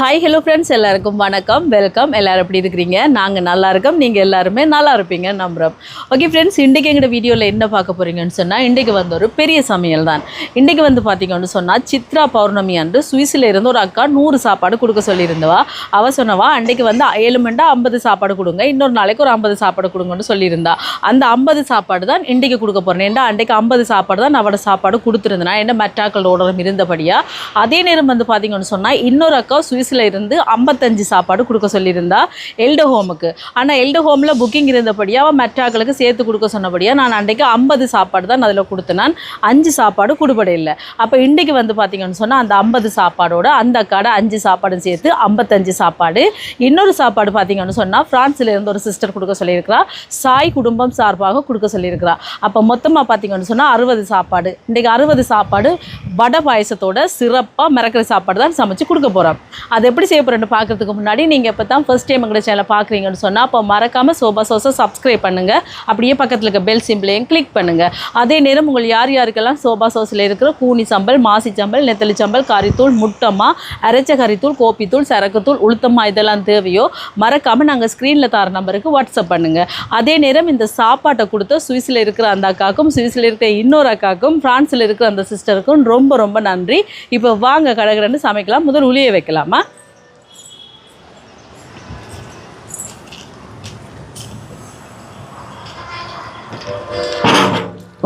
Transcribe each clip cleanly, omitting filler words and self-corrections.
Hi hello friends, எல்லாருக்கும் வணக்கம், welcome. எல்லோரும் எப்படி இருக்கிறீங்க? நாங்கள் நல்லா இருக்கோம், நீங்கள் எல்லாருமே நல்லா இருப்பீங்க நம்புகிறோம். ஓகே ஃப்ரெண்ட்ஸ், இன்றைக்கி எங்களோட வீடியோவில் என்ன பார்க்க போகிறீங்கன்னு சொன்னால், இன்றைக்கு வந்து ஒரு பெரிய சமையல் தான். இன்றைக்கி வந்து பார்த்திங்கன்னு சொன்னால், சித்ரா பௌர்ணமி அன்று சுவிஸில் இருந்து ஒரு அக்கா 100 சாப்பாடு கொடுக்க சொல்லியிருந்தவா. அவள் சொன்னவா அன்றைக்கு வந்து 7 மண்டா 50 சாப்பாடு கொடுங்க, இன்னொரு நாளைக்கு ஒரு 50 சாப்பாடு கொடுங்கன்னு சொல்லியிருந்தா. அந்த 50 சாப்பாடு தான் இன்றைக்கி கொடுக்க போகிறேன். ஏன்னா அன்றைக்கு 50 சாப்பாடு தான் அவட சாப்பாடு கொடுத்துருந்தேன், என்ன மெட்டாக்கள் ஓடரும் இருந்தபடியாக. அதே நேரம் வந்து பார்த்திங்கன்னு சொன்னால், இன்னொரு அக்கா சுவிஸில் இருந்து 55 சாப்பாடு கொடுக்க சொல்லியிருந்தா எல்டோ ஹோமுக்கு. ஆனால் எல்டோ ஹோமில் புக்கிங் இருந்தபடியாக அவள் மெட்ராக்களுக்கு சேர்த்து கொடுக்க சொன்னபடியாக நான் அன்றைக்கு 50 சாப்பாடு தான் அதில் கொடுத்தேன். 5 சாப்பாடு கொடுபட இல்லை. அப்போ இன்றைக்கு வந்து பார்த்திங்கன்னு சொன்னால் அந்த 50 சாப்பாடோட அந்த அக்காட 5 சாப்பாடும் சேர்த்து 55 சாப்பாடு. இன்னொரு சாப்பாடு பார்த்திங்கன்னு சொன்னால் ஃப்ரான்ஸில் இருந்து ஒரு சிஸ்டர் கொடுக்க சொல்லியிருக்கிறா, சாய் குடும்பம் சார்பாக கொடுக்க சொல்லியிருக்கிறா. அப்போ மொத்தமாக பார்த்திங்கன்னு சொன்னால் 60 சாப்பாடு. இன்றைக்கு 60 சாப்பாடு வடை பாயசத்தோட சிறப்பாக மிரக்கிற சாப்பாடு தான் சமைச்சு கொடுக்க போகிறோம். அது எப்படி செய்ய போகிறேன்னு பார்க்குறதுக்கு முன்னாடி நீங்கள் இப்போ தான் ஃபஸ்ட் டைம் எங்களோட சேனலை பார்க்குறீங்கன்னு சொன்னால் அப்போ மறக்காமல் சோபா சோஸை சப்ஸ்கிரைப் பண்ணுங்கள். அப்படியே பக்கத்தில் இருக்க பெல் சிம்பிளையும் கிளிக் பண்ணுங்கள். அதே நேரம் உங்கள் யார் யாருக்கெல்லாம் சோபா சோஸில் இருக்கிற கூனி சம்பல், மாசி சம்பல், நெத்தலி சம்பல், கறித்தூள், முட்டம்மா, அரைச்ச கறித்தூள், கோப்பித்தூள், சரக்குத்தூள், உளுத்தம்மா இதெல்லாம் தேவையோ மறக்காமல் நாங்கள் ஸ்க்ரீனில் தர நம்பருக்கு வாட்ஸ்அப் பண்ணுங்கள். அதே நேரம் இந்த சாப்பாட்டை கொடுத்த சுவிஸில் இருக்கிற அந்த அக்காவுக்கும், சுவிஸில் இருக்கிற இன்னொரு அக்காவுக்கும், ஃப்ரான்ஸில் இருக்கிற அந்த சிஸ்டருக்கும் ரொம்ப ரொம்ப நன்றி. இப்போ வாங்க கடகடன்னு சமைக்கலாம். முதல் உளியை வைக்கலாமா?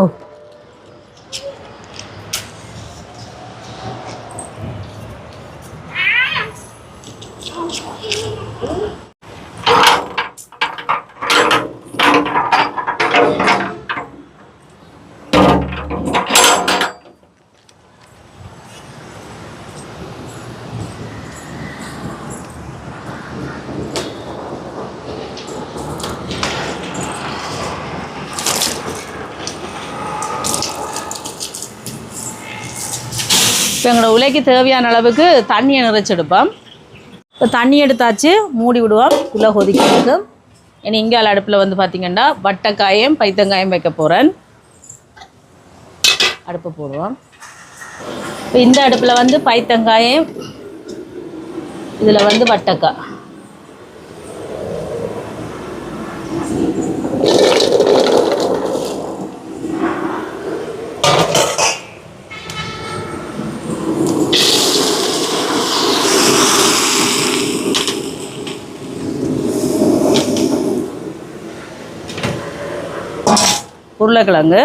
ஓ, இப்போ எங்களோட உலைக்கு தேவையான அளவுக்கு தண்ணியை நிறைச்செடுப்போம். இப்போ தண்ணி எடுத்தாச்சு, மூடி விடுவோம், உள்ளே கொதிக்கிறதுக்கு. இனி இங்கே அடுப்பில் வந்து பார்த்திங்கன்னா வட்டைக்காயும் பைத்தங்காயம் வைக்க போகிறேன். அடுப்பு போடுவோம். இப்போ இந்த அடுப்பில் வந்து பைத்தங்காயம், இதில் வந்து வட்டைக்காய். உருளைக்கிழங்கு,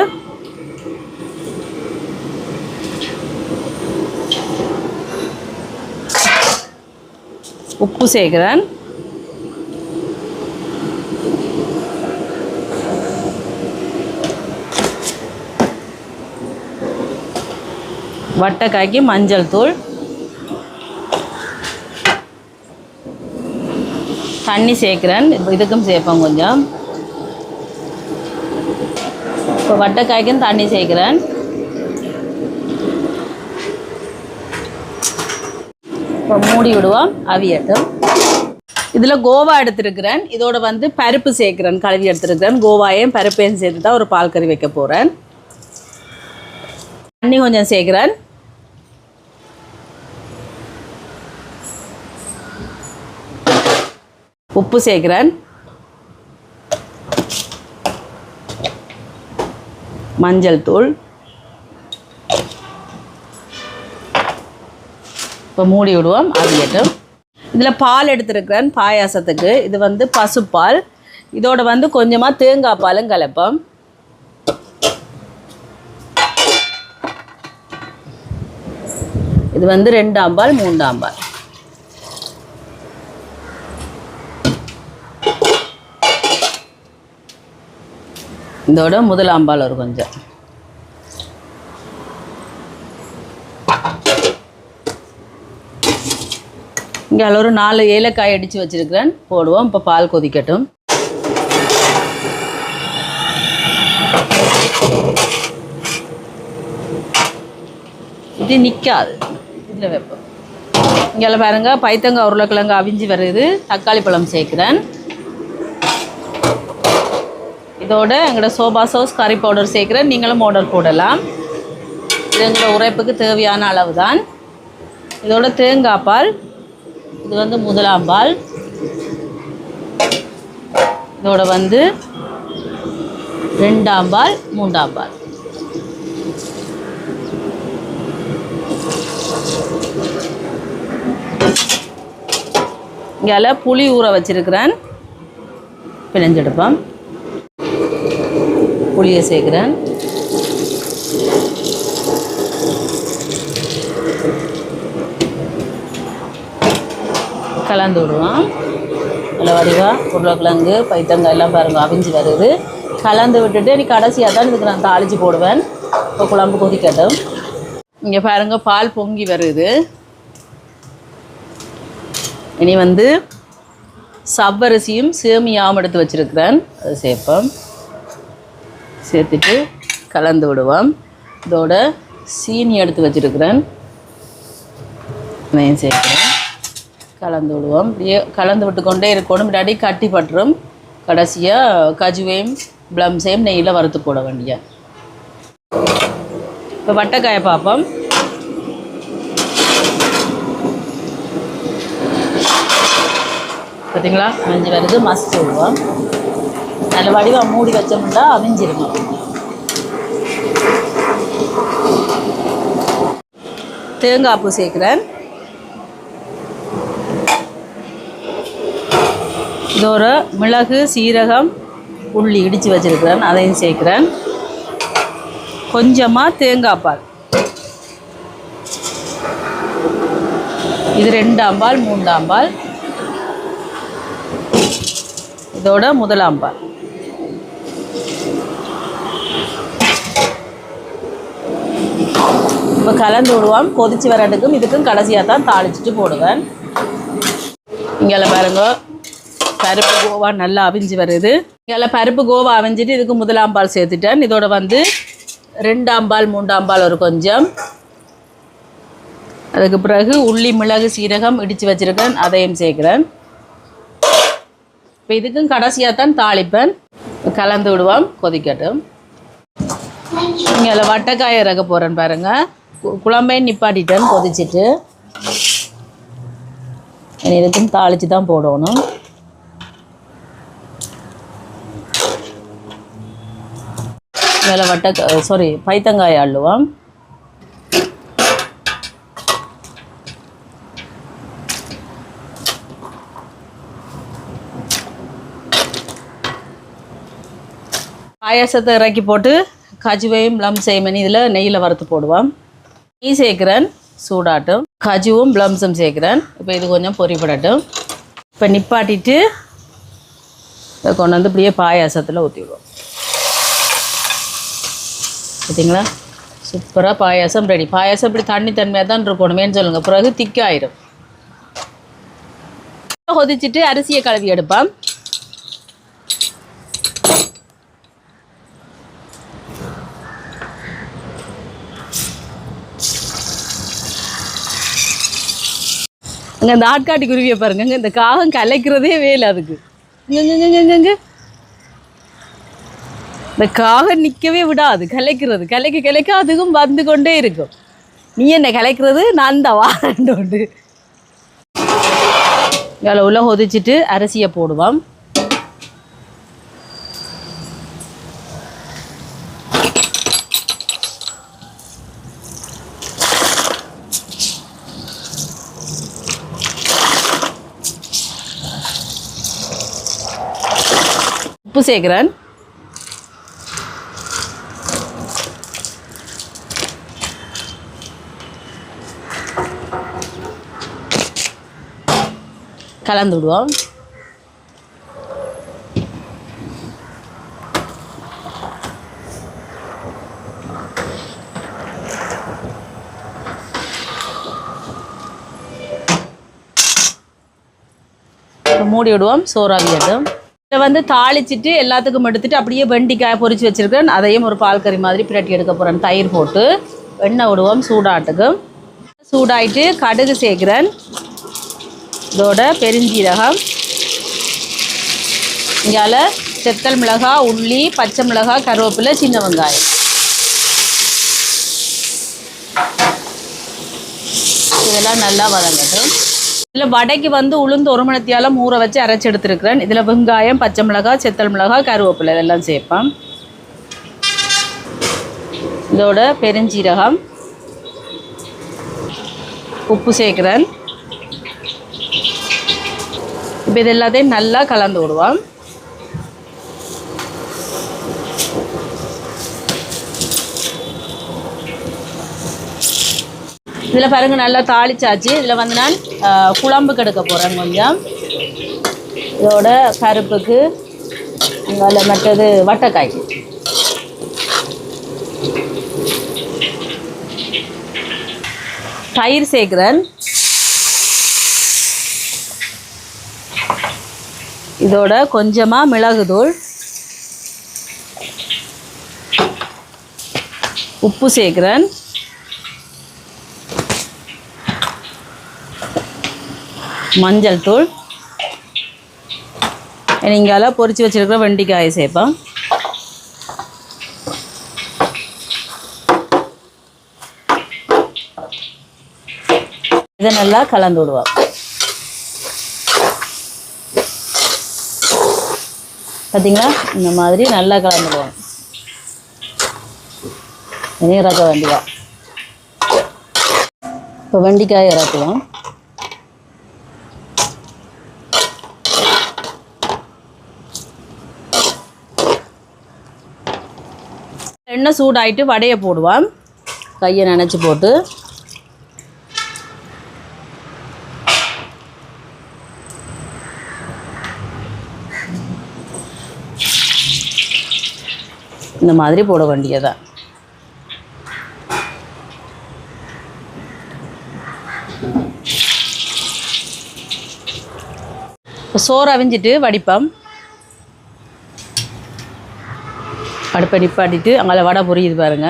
உப்பு சேர்க்கிறேன், வட்டைக்காய்க்கு மஞ்சள் தூள், தண்ணி சேர்க்கிறேன். இதுக்கும் சேர்ப்பேன் கொஞ்சம். இப்போ வட்டைக்காய்க்கும் தண்ணி சேர்க்கிறேன். இப்போ மூடி விடுவோம், அவியட்டும். இதில் கோவா எடுத்துருக்கிறேன், இதோட வந்து பருப்பு சேர்க்குறேன், கழுவி எடுத்துருக்கிறேன். கோவாயும் பருப்பையும் சேர்த்து தான் ஒரு பால் கறி வைக்க போகிறேன். தண்ணி கொஞ்சம் சேர்க்குறேன். உப்பு சேர்க்குறேன், மஞ்சள் தூள். இப்போ மூடி விடுவோம், அவியட்டும். இதில் பால் எடுத்துருக்கிறேன் பாயாசத்துக்கு. இது வந்து பசுப்பால், இதோட வந்து கொஞ்சமாக தேங்காய் பாலும் கலப்போம். இது வந்து 2 ஆம்பால் 3 ஆம்பால். இதோட முதல் ஆம்பால் ஒரு கொஞ்சம். இங்கே ஒரு 4 ஏலக்காய் அடித்து வச்சுருக்கிறேன், போடுவோம். இப்போ பால் கொதிக்கட்டும். இது நிற்காது, இதில் வைப்போம். இங்கே பாருங்க, பைத்தங்காய் உருளைக்கிழங்கு அவிஞ்சி வருது. தக்காளி பழம் சேர்க்குறேன். இதோட எங்களோட சோபா சாஸ் கறி பவுடர் சேர்க்குறேன், நீங்களும் ஆர்டர் போடலாம். இது எங்களோட உரைப்புக்கு தேவையான அளவு தான். இதோட தேங்காய் பால், இது வந்து முதலாம் பால். இதோட வந்து ரெண்டாம் பால், மூன்றாம் பால். இங்கே புளி ஊற வச்சிருக்கிறேன், பிணைஞ்செடுப்பேன். புளியை சேர்க்குறேன். கலந்து விடுவோம். நல்ல வடிவாக உருளைக்கிழங்கு பைத்தங்காய் எல்லாம் பாருங்கள் அவிஞ்சு வருது. கலந்து விட்டுட்டு நீ கடைசியாக தான் இதுக்கு நான் தாளித்து போடுவேன். இப்போ குழம்பு கொதிக்கட்டும். இங்கே பாருங்கள் பால் பொங்கி வருது. இனி வந்து சவ்வரிசியும் சேமியாவும் எடுத்து வச்சுருக்கிறேன், அதை சேர்ப்போம். சேர்த்துட்டு கலந்து விடுவோம். இதோட சீனி எடுத்து வச்சுருக்கிறேன், அதையும் சேர்க்குறேன். கலந்து விடுவோம். இப்படியே கலந்து விட்டு கொண்டே இருக்கணும், இல்லாட்டி கட்டி பட்டுரும். கடைசியாக கஜுவையும் ப்ளம்ஸையும் நெய்யில் வறுத்து போட வேண்டிய. இப்போ வட்டைக்காயை பார்ப்போம். பார்த்தீங்களா அவிஞ்சு வருது. மசிச்சு விடுவோம். நல்ல வடிவாக மூடி வச்சோம்னா அவிஞ்சிருங்க. தேங்காய் பூ சேர்க்குறேன். இதோட மிளகு சீரகம் உள்ளி இடித்து வச்சுருக்கிறேன், அதையும் சேர்க்குறேன். கொஞ்சமாக தேங்காய் பால். இது ரெண்டாம் பால், மூன்றாம் பால். இதோட முதலாம் பால். இப்போ கலந்து விடுவோம். கொதிச்சு வரதுக்கும் இதுக்கும் கடைசியாக தான் தாளிச்சிட்டு போடுவேன். இங்கே பாருங்க பருப்பு கோவா நல்லா அவிஞ்சு வருது. இங்கே பருப்பு கோவா அவிஞ்சிட்டு இதுக்கு முதலாம் பால் சேர்த்துட்டேன். இதோட வந்து ரெண்டாம் பால், மூன்றாம் பால் ஒரு கொஞ்சம். அதுக்கு பிறகு உள்ளி மிளகு சீரகம் இடித்து வச்சுருக்கேன், அதையும் சேர்க்குறேன். இப்போ இதுக்கும் கடைசியாக தான் தாளிப்பேன். கலந்து விடுவோம், கொதிக்கட்டும். இங்கே வட்டைக்காயை இறக்க போகிறேன் பாருங்கள். குழம்பையும் நிப்பாட்டிட்டேன் கொதிச்சுட்டு. இதுக்கும் தாளித்து தான் போடணும். மேலே பைத்தங்காய் அள்ளுவோம். பாயாசத்தை இறக்கி போட்டு கஜுவையும் ப்ளம்ஸையும் இதில் நெய்யில் வறுத்து போடுவோம். நெய் சேர்க்குறேன், சூடாட்டும். கஜுவும் ப்ளம்ஸும் சேர்க்குறேன். இப்போ இது கொஞ்சம் பொரிப்படட்டும். இப்போ நிப்பாட்டிட்டு இதை கொண்டு வந்து இப்படியே பாயாசத்தில் ஊற்றிடுவோம். பார்த்தீங்களா, சூப்பராக பாயாசம் ரெடி. பாயாசம் இப்படி தண்ணி தன்மையாக தான் இருக்கணுமேன்னு சொல்லுங்கள், பிறகு திக்காயிடும். கொதிச்சுட்டு அரிசியை கழுவி எடுப்பேன். அங்கே அந்த ஆட்காட்டி குருவியை பாருங்க, இந்த காகம் கலைக்கிறதே வேலை அதுக்கு. இங்கே இந்த காகம் நிற்கவே விடாது, கலைக்கிறது. கலைக்க அதுக்கும் வந்து கொண்டே இருக்கும். நீ என்ன கலைக்கிறது, நான் தான் வாரண்டு உண்டு. இதில் உள்ள கொதிச்சுட்டு அரிசியை போடுவோம். உப்பு சேர்க்குறேன். கலந்து விடுவோம். மூடி விடுவோம், சோறாவியட்டும். இதை வந்து தாளிச்சிட்டு எல்லாத்துக்கும் எடுத்துட்டு அப்படியே வெண்டிக்காய் பொரிச்சு வச்சுருக்கேன், அதையும் ஒரு பால் கறி மாதிரி பிரட்டி எடுக்க போகிறேன். தயிர் போட்டு எண்ணெய் விடுவோம் சூடாட்டுக்கு. சூடாயிட்டு கடுகு சேர்க்குறேன். இதோட பெருஞ்சீரகம், இங்கால செத்தல் மிளகாய், உள்ளி, பச்சை மிளகாய், கருவேப்பிலை, சின்ன வெங்காயம். இதெல்லாம் நல்லா வதங்கட்டும். இதில் வடைக்கு வந்து உளுந்து ஒரு மணித்தியாலம் ஊற வச்சு அரைச்சி எடுத்துருக்கிறேன். இதில் வெங்காயம், பச்சை மிளகாய், செத்தல் மிளகாய், கருவேப்பிலை இதெல்லாம் சேர்ப்பேன். இதோட பெருஞ்சீரகம், உப்பு சேர்க்குறேன். இப்போ இது எல்லாத்தையும் நல்லா கலந்து விடுவோம். இதில் பாருங்கள் நல்லா தாளிச்சாச்சு. இதில் வந்து நான் குழம்புக்கு எடுக்க போகிறேன் கொஞ்சம். இதோட பருப்புக்கு அதில் மற்றது வட்டைக்காய்க்கு தயிர் சேர்க்குறேன். இதோட கொஞ்சமாக மிளகுத்தூள், உப்பு சேர்க்குறேன். மஞ்சள் தூள், நீங்கால பொரிச்சு வச்சுருக்கிற வெண்டைக்காயை சேர்ப்பேன். இதை நல்லா கலந்து விடுவோம். பார்த்தீங்களா, இந்த மாதிரி நல்லா கலந்துடுவோம். இனி இறக்க வேண்டியதா. இப்போ வெண்டைக்காய் இறக்குவோம். எண்ணெய் சூடாயிட்டு வடையை போடுவோம். கையை நனைச்சி போட்டு இந்த மாதிரி போட வேண்டியதான். இப்போ சோறு அவிஞ்சிட்டு வடிப்போம். அடுப்பை நிப்பாட்டிட்டு அங்கே வடை பொரியுது பாருங்க.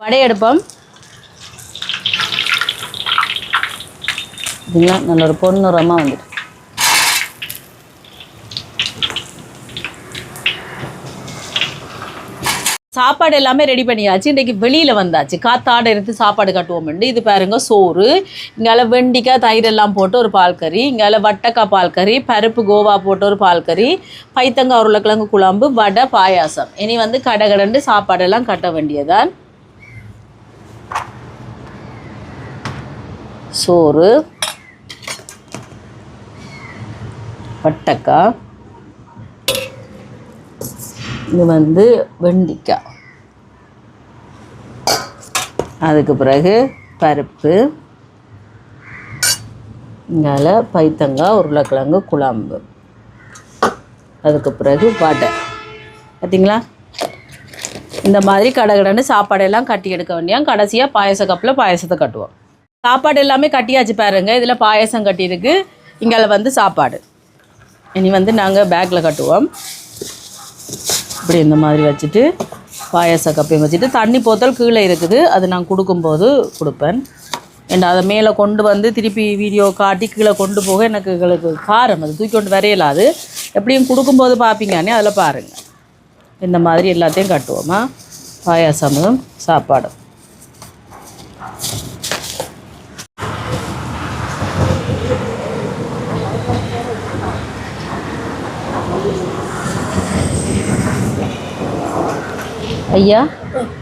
வடை எடுப்போம். இதுங்களா நல்ல ஒரு பொன்னிறமாக வந்துட்டு. சாப்பாடு எல்லாமே ரெடி பண்ணியாச்சு. இன்றைக்கி வெளியில் வந்தாச்சு. காத்தாடை எடுத்து சாப்பாடு கட்டுவோம்ண்டு. இது பாருங்க சோறு, இங்கால வெண்டிக்காய் தயிர் எல்லாம் போட்டு ஒரு பால் கறி, இங்கால வட்டக்காய் பால் கறி, பருப்பு கோவா போட்டு ஒரு பால் கறி, பைத்தங்காய் உருளைக்கிழங்கு குழம்பு, வடை, பாயாசம். இனி வந்து கடகடண்டு சாப்பாடெல்லாம் கட்ட வேண்டியதான். சோறு, வட்டக்காய், இது வந்து வெண்டிக்காய், அதுக்கு பிறகு பருப்பு, இங்கால பைத்தங்காய் உருளைக்கிழங்கு குழம்பு, அதுக்கு பிறகு வடை. பார்த்தீங்களா, இந்த மாதிரி கடகடன்னு சாப்பாடெல்லாம் கட்டி எடுக்க வேண்டியா. கடைசியாக பாயச கப்பில் பாயசத்தை கட்டுவோம். சாப்பாடு எல்லாமே கட்டியாச்சு பாருங்கள். இதில் பாயசம் கட்டியிருக்கு, இங்கால வந்து சாப்பாடு. இனி வந்து நாங்கள் பேக்கில் கட்டுவோம். இப்படி இந்த மாதிரி வச்சுட்டு பாயச கப்பையும் வச்சுட்டு தண்ணி போத்தல் கீழே இருக்குது, அது நான் கொடுக்கும்போது கொடுப்பேன். ஏன்னா அதை மேலே கொண்டு வந்து திருப்பி வீடியோ காட்டி கீழே கொண்டு போக எனக்கு காரம் அது தூக்கி கொண்டு வரையலாது. எப்படியும் கொடுக்கும்போது பார்ப்பீங்கன்னே அதில் பாருங்கள். இந்த மாதிரி எல்லாத்தையும் கட்டுவோமா, பாயாசமும் சாப்பாடும். ஐயா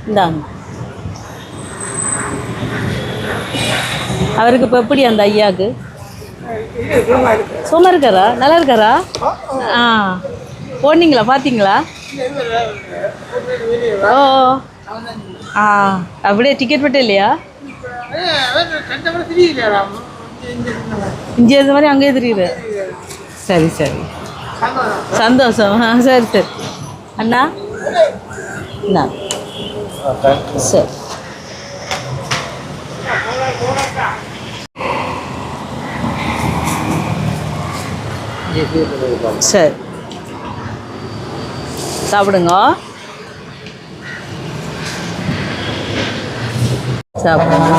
இந்தாங்க. அவருக்கு இப்போ எப்படி அந்த ஐயாவுக்கு சும்மா இருக்காரா, நல்லா இருக்காரா? ஆ போனீங்களா, பார்த்தீங்களா? ஓ ஆ அப்படியே டிக்கெட் மட்டும் இல்லையா? இங்கே இருந்த மாதிரி அங்கேயே தெரியுது. சரி சரி, சந்தோஷம். சரி சரி அண்ணா, சரி சரி சாப்பிடுங்க, சாப்பிடுங்க.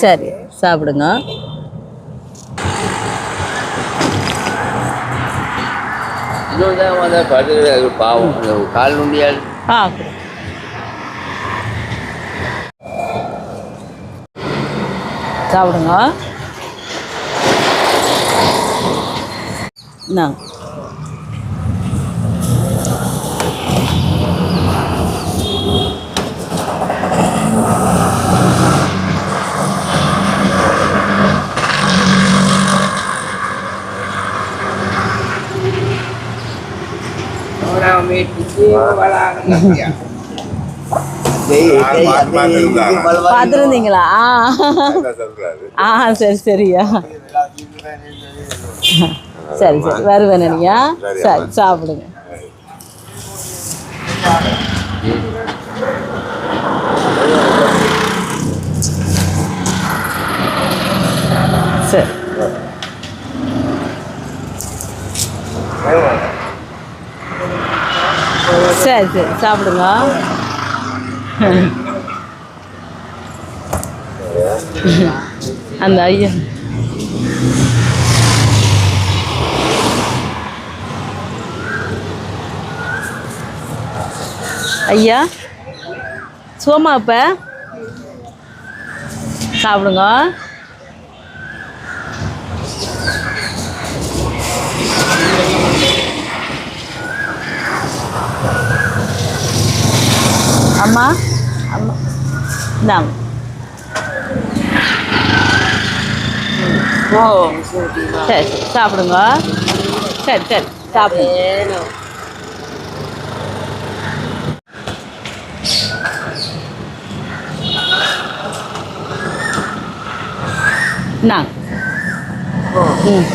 சரி சாப்பிடுங்க. பாவம் கால் நுண்டியால் சாப்பிடுங்க. நான் பார்த்துருந்தீங்களா? சரி சரியா, சரி சரி வருவேன் நீங்க. சரி சாப்பிடுங்க. சரி சரி சரி சாப்பிடுங்க. அந்த ஐயா ஐயா சோமா அப்ப சாப்பிடுங்க. அம்மா அம்மா இந்தாங்க. சரி சாப்பிடுங்க. சரி சரி சாப்பிடுங்க. இந்தாங்க. ம்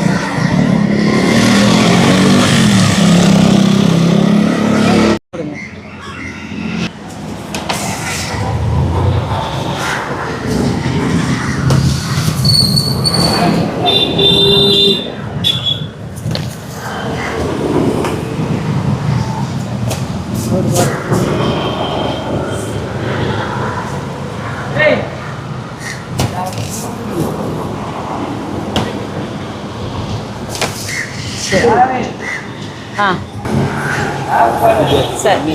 ஆ சரி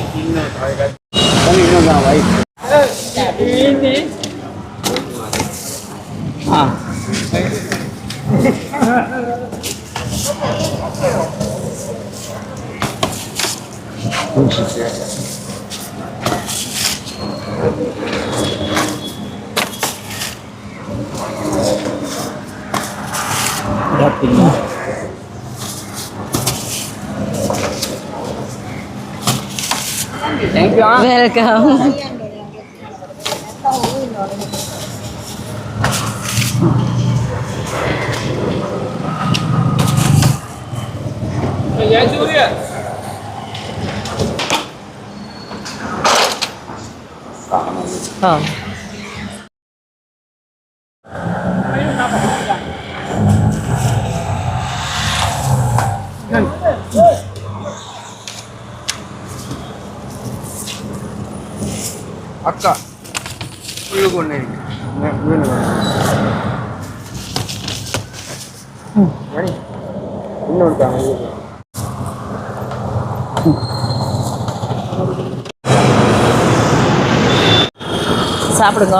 வெல்கம். அக்கா உள்ளுக்கு ஒன்று இன்னொருத்தாங்க சாப்பிடுங்க.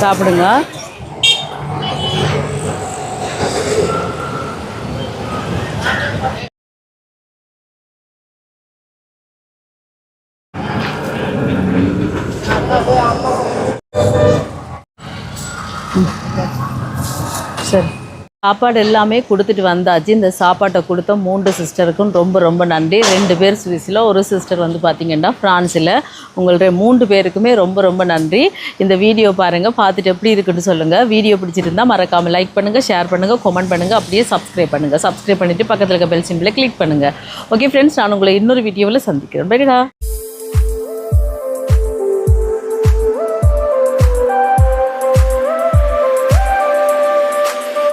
சாப்பிடுங்க. சரி சாப்பாடு எல்லாமே கொடுத்துட்டு வந்தாச்சு. இந்த சாப்பாட்டை கொடுத்த 3 சிஸ்டருக்கும் ரொம்ப ரொம்ப நன்றி. 2 பேர் சுவிஸில், ஒரு சிஸ்டர் வந்து பார்த்திங்கன்னா ஃப்ரான்ஸில். உங்களுடைய 3 பேருக்குமே ரொம்ப ரொம்ப நன்றி. இந்த வீடியோ பாருங்கள், பார்த்துட்டு எப்படி இருக்குன்னு சொல்லுங்கள். வீடியோ பிடிச்சிருந்தால் மறக்காமல் லைக் பண்ணுங்கள், ஷேர் பண்ணுங்கள், கமெண்ட் பண்ணுங்கள், அப்படியே சப்ஸ்கிரைப் பண்ணுங்கள். சப்ஸ்கிரைப் பண்ணிவிட்டு பக்கத்தில் இருக்க பெல் சிம்பிளை கிளிக் பண்ணுங்கள். ஓகே ஃப்ரெண்ட்ஸ், நான் உங்களை இன்னொரு வீடியோவில் சந்திக்கிறேன். பைடா.